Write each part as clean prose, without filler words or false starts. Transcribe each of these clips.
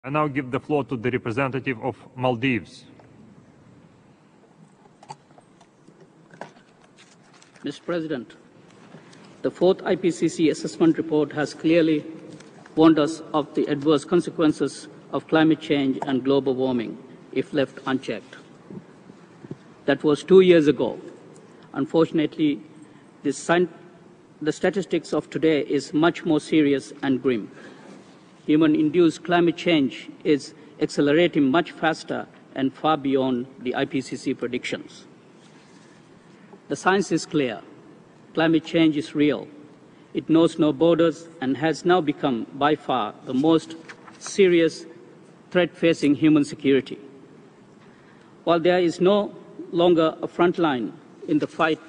I now give the floor to the representative of Maldives. Mr. President, the fourth IPCC assessment report has clearly warned us of the adverse consequences of climate change and global warming if left unchecked. That was 2 years ago. Unfortunately, the statistics of today is much more serious and grim. Human-induced climate change is accelerating much faster and far beyond the IPCC predictions. The science is clear. Climate change is real. It knows no borders and has now become by far the most serious threat facing human security. While there is no longer a front line in the fight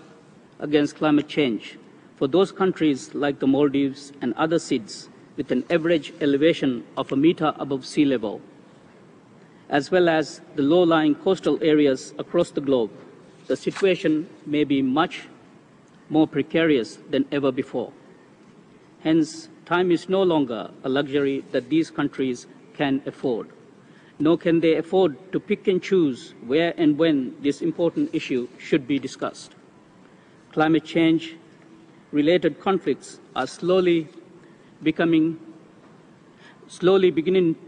against climate change, for those countries like the Maldives and other SIDS with an average elevation of 1 meter above sea level, as well as the low-lying coastal areas across the globe, the situation may be much more precarious than ever before. Hence, time is no longer a luxury that these countries can afford. Nor can they afford to pick and choose where and when this important issue should be discussed. Climate change-related conflicts are slowly beginning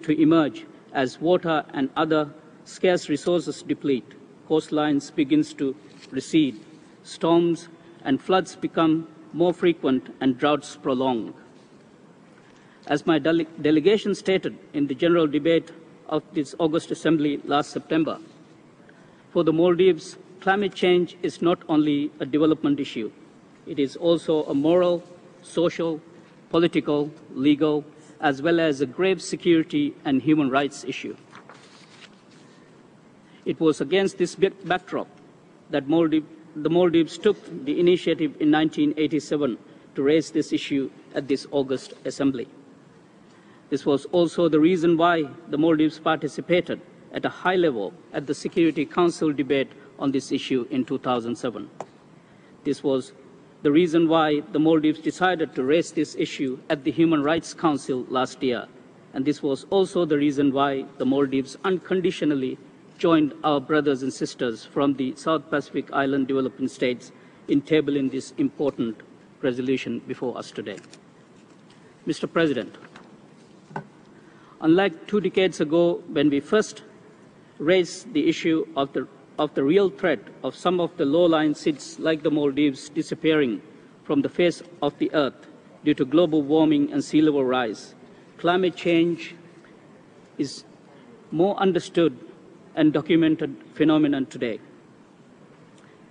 to emerge as water and other scarce resources deplete, coastlines begins to recede, storms and floods become more frequent and droughts prolonged. As my delegation stated in the general debate of this August Assembly last September, for the Maldives, climate change is not only a development issue, it is also a moral, social, political, legal, as well as a grave security and human rights issue. It was against this backdrop that the Maldives took the initiative in 1987 to raise this issue at this August Assembly. This was also the reason why the Maldives participated at a high level at the Security Council debate on this issue in 2007. This was the reason why the Maldives decided to raise this issue at the Human Rights Council last year, and this was also the reason why the Maldives unconditionally joined our brothers and sisters from the South Pacific Island developing states in tabling this important resolution before us today. Mr. President, unlike 2 decades ago when we first raised the issue of the real threat of some of the low-lying SIDS like the Maldives disappearing from the face of the earth due to global warming and sea level rise, climate change is more understood and documented phenomenon today.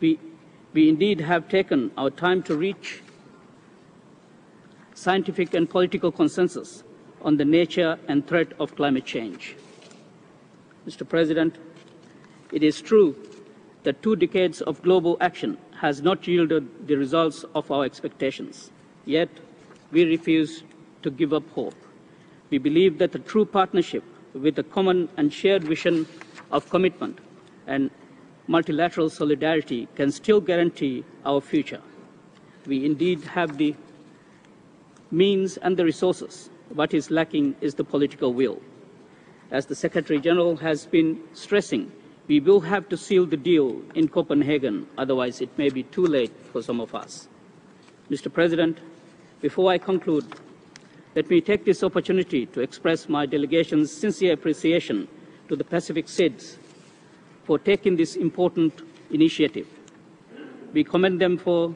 We indeed have taken our time to reach scientific and political consensus on the nature and threat of climate change. Mr. President, it is true that 2 decades of global action has not yielded the results of our expectations. Yet, we refuse to give up hope. We believe that a true partnership with a common and shared vision of commitment and multilateral solidarity can still guarantee our future. We indeed have the means and the resources. What is lacking is the political will. As the Secretary General has been stressing, we will have to seal the deal in Copenhagen, otherwise it may be too late for some of us. Mr. President, before I conclude, let me take this opportunity to express my delegation's sincere appreciation to the Pacific SIDS for taking this important initiative. We commend them for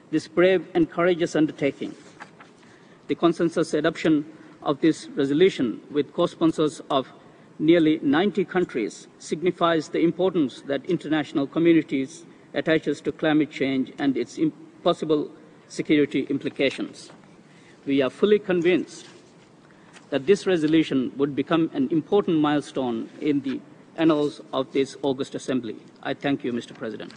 this brave and courageous undertaking. The consensus adoption of this resolution with co-sponsors of nearly 90 countries signifies the importance that international communities attaches to climate change and its possible security implications. We are fully convinced that this resolution would become an important milestone in the annals of this August Assembly. I thank you, Mr. President.